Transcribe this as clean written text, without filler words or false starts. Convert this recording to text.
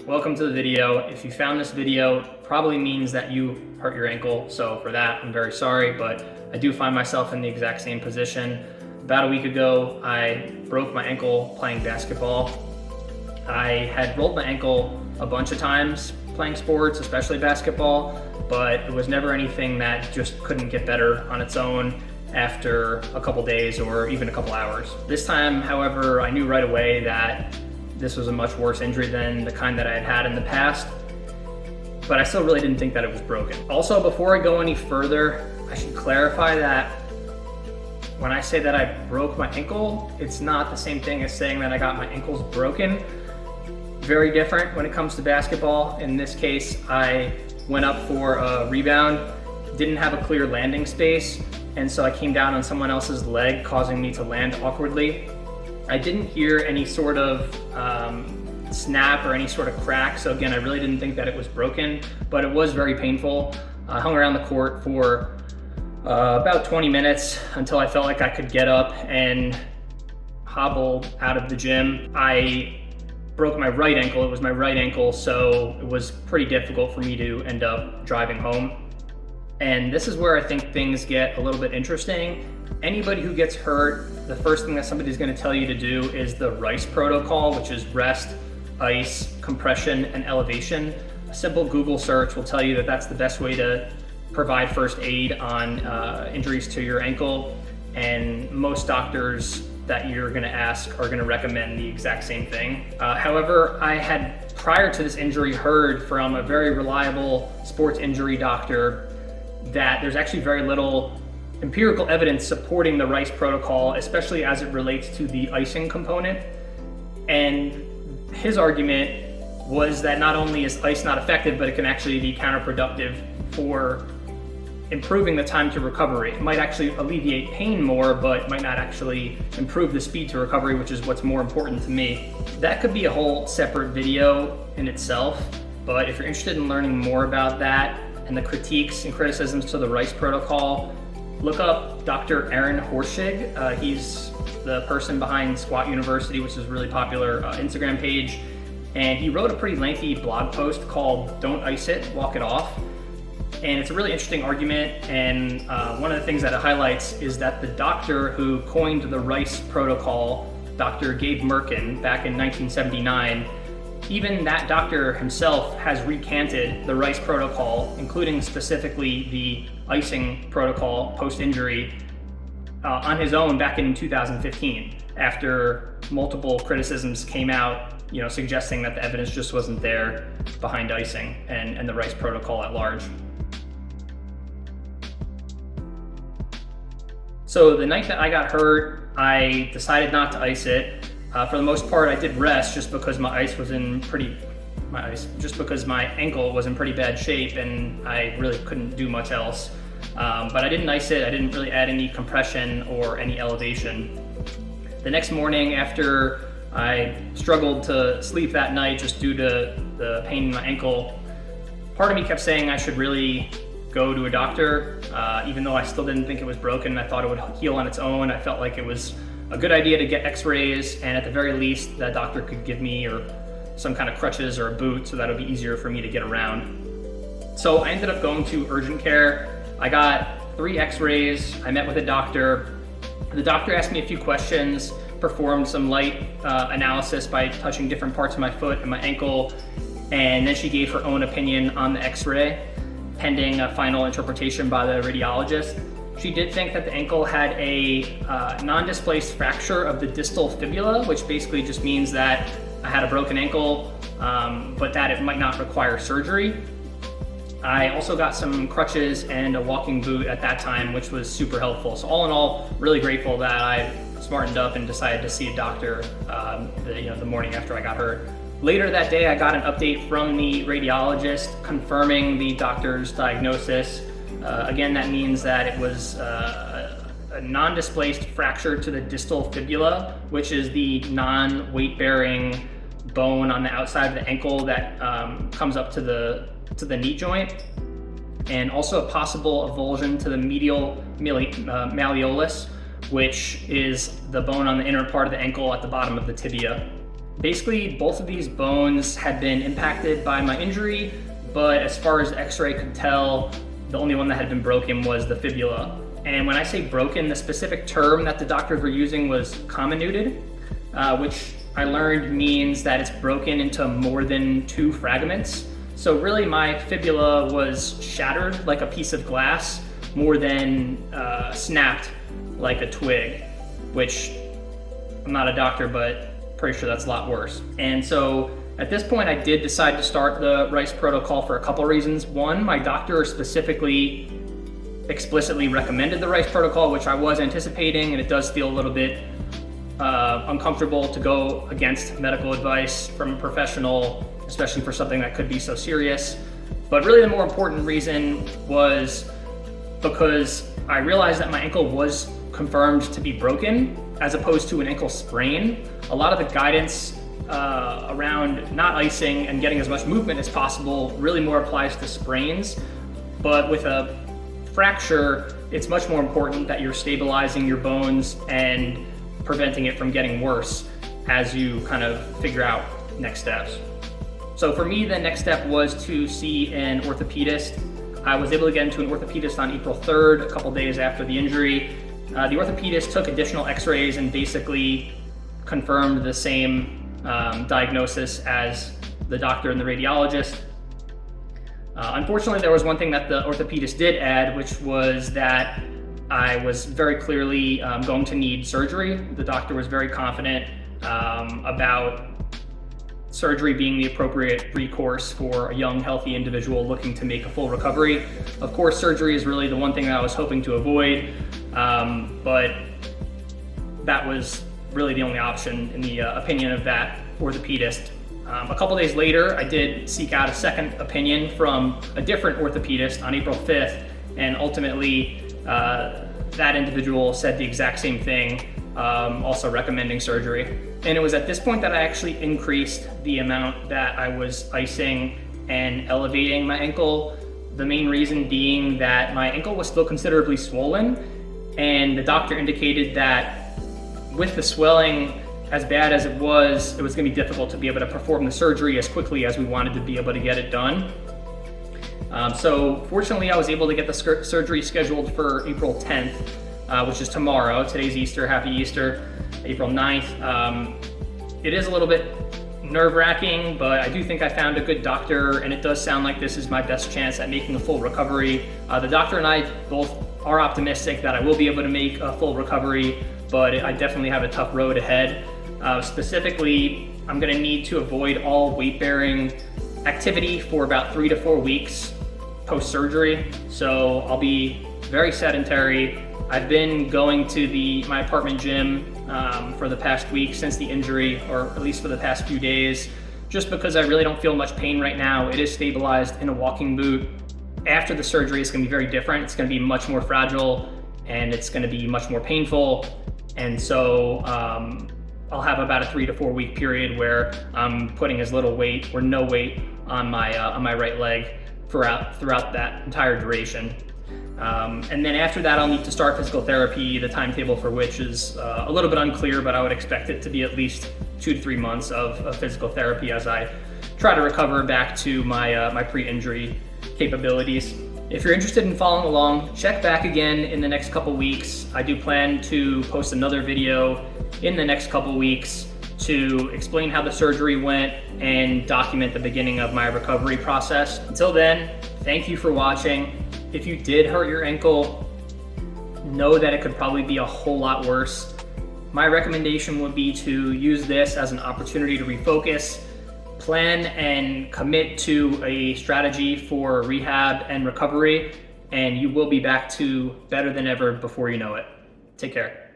Welcome to the video. If you found this video, it probably means that you hurt your ankle. So for that, I'm very sorry, but I do find myself in the exact same position. About a week ago, I broke my ankle playing basketball. I had rolled my ankle a bunch of times playing sports, especially basketball, but it was never anything that just couldn't get better on its own after a couple days or even a couple hours. This time, however, I knew right away that this was a much worse injury than the kind that I had had in the past, but I still really didn't think that it was broken. Also, before I go any further, I should clarify that when I say that I broke my ankle, it's not the same thing as saying that I got my ankles broken. Very different when it comes to basketball. In this case, I went up for a rebound, didn't have a clear landing space, and so I came down on someone else's leg, causing me to land awkwardly. I didn't hear any sort of snap or any sort of crack, so again, I really didn't think that it was broken, but it was very painful. I hung around the court for about 20 minutes until I felt like I could get up and hobble out of the gym. I broke my right ankle. It was my right ankle, so it was pretty difficult for me to end up driving home. And this is where I think things get a little bit interesting. Anybody who gets hurt, the first thing that somebody's going to tell you to do is the RICE protocol, which is rest, ice, compression, and elevation. A simple Google search will tell you that that's the best way to provide first aid on injuries to your ankle. And most doctors that you're going to ask are going to recommend the exact same thing. However, I had, prior to this injury, heard from a very reliable sports injury doctor that there's actually very little empirical evidence supporting the RICE protocol, especially as it relates to the icing component. And his argument was that not only is ice not effective, but it can actually be counterproductive for improving the time to recovery. It might actually alleviate pain more, but might not actually improve the speed to recovery, which is what's more important to me. That could be a whole separate video in itself, but if you're interested in learning more about that and the critiques and criticisms to the RICE protocol, look up Dr. Aaron Horschig. He's the person behind Squat University, which is a really popular Instagram page. And he wrote a pretty lengthy blog post called "Don't Ice It, Walk It Off." And it's a really interesting argument. And one of the things that it highlights is that the doctor who coined the RICE protocol, Dr. Gabe Merkin, back in 1979, even that doctor himself has recanted the RICE protocol, including specifically the icing protocol post-injury, on his own back in 2015, after multiple criticisms came out, suggesting that the evidence just wasn't there behind icing and the RICE protocol at large. So the night that I got hurt, I decided not to ice it. For the most part, I did rest just because my ankle was in pretty bad shape and I really couldn't do much else. But I didn't ice it. I didn't really add any compression or any elevation. The next morning, after I struggled to sleep that night just due to the pain in my ankle, part of me kept saying I should really go to a doctor, even though I still didn't think it was broken. I thought it would heal on its own. I felt like it was a good idea to get x-rays, and at the very least, that doctor could give me some kind of crutches or a boot so that it would be easier for me to get around. So I ended up going to urgent care. I got 3 x-rays. I met with a doctor. The doctor asked me a few questions, performed some light analysis by touching different parts of my foot and my ankle, and then she gave her own opinion on the x-ray, pending a final interpretation by the radiologist. She did think that the ankle had a non-displaced fracture of the distal fibula, which basically just means that I had a broken ankle, but that it might not require surgery. I also got some crutches and a walking boot at that time, which was super helpful. So all in all, really grateful that I smartened up and decided to see a doctor the morning after I got hurt. Later that day, I got an update from the radiologist confirming the doctor's diagnosis. Again, that means that it was a non-displaced fracture to the distal fibula, which is the non-weight-bearing bone on the outside of the ankle that comes up to the knee joint, and also a possible avulsion to the medial malleolus, which is the bone on the inner part of the ankle at the bottom of the tibia. Basically, both of these bones had been impacted by my injury, but as far as X-ray could tell, the only one that had been broken was the fibula. And when I say broken, the specific term that the doctors were using was comminuted, which I learned means that it's broken into more than 2 fragments. So really my fibula was shattered like a piece of glass more than snapped like a twig, which I'm not a doctor, but pretty sure that's a lot worse. And so at this point I did decide to start the RICE protocol for a couple reasons. One, my doctor specifically explicitly recommended the RICE protocol, which I was anticipating, and it does feel a little bit uncomfortable to go against medical advice from a professional, especially for something that could be so serious. But really the more important reason was because I realized that my ankle was confirmed to be broken as opposed to an ankle sprain. A lot of the guidance around not icing and getting as much movement as possible really more applies to sprains, but with a fracture, it's much more important that you're stabilizing your bones and preventing it from getting worse as you kind of figure out next steps. So for me, the next step was to see an orthopedist. I was able to get into an orthopedist on April 3rd, a couple days after the injury. The orthopedist took additional x-rays and basically confirmed the same diagnosis as the doctor and the radiologist. Unfortunately, there was one thing that the orthopedist did add, which was that I was very clearly going to need surgery. The doctor was very confident about surgery being the appropriate recourse for a young, healthy individual looking to make a full recovery. Of course, surgery is really the one thing that I was hoping to avoid, but that was really the only option in the opinion of that orthopedist. A couple days later, I did seek out a second opinion from a different orthopedist on April 5th, and ultimately that individual said the exact same thing, also recommending surgery. And it was at this point that I actually increased the amount that I was icing and elevating my ankle. The main reason being that my ankle was still considerably swollen, and the doctor indicated that with the swelling as bad as it was going to be difficult to be able to perform the surgery as quickly as we wanted to be able to get it done. So fortunately, I was able to get the surgery scheduled for April 10th, which is tomorrow. Today's Easter, happy Easter, April 9th. It is a little bit nerve-wracking, but I do think I found a good doctor, and it does sound like this is my best chance at making a full recovery. The doctor and I both are optimistic that I will be able to make a full recovery, but I definitely have a tough road ahead. Specifically, I'm going to need to avoid all weight-bearing activity for about 3 to 4 weeks post-surgery. So I'll be very sedentary. I've been going to my apartment gym for the past week since the injury, or at least for the past few days, just because I really don't feel much pain right now. It is stabilized in a walking boot. After the surgery, it's going to be very different. It's going to be much more fragile, and it's going to be much more painful. And so I'll have about a 3 to 4 week period where I'm putting as little weight or no weight on my right leg throughout that entire duration. And then after that, I'll need to start physical therapy, the timetable for which is a little bit unclear, but I would expect it to be at least 2 to 3 months of physical therapy as I try to recover back to my pre-injury capabilities. If you're interested in following along, check back again in the next couple weeks. I do plan to post another video in the next couple weeks to explain how the surgery went and document the beginning of my recovery process. Until then, thank you for watching. If you did hurt your ankle, know that it could probably be a whole lot worse. My recommendation would be to use this as an opportunity to refocus, plan and commit to a strategy for rehab and recovery, and you will be back to better than ever before you know it. Take care.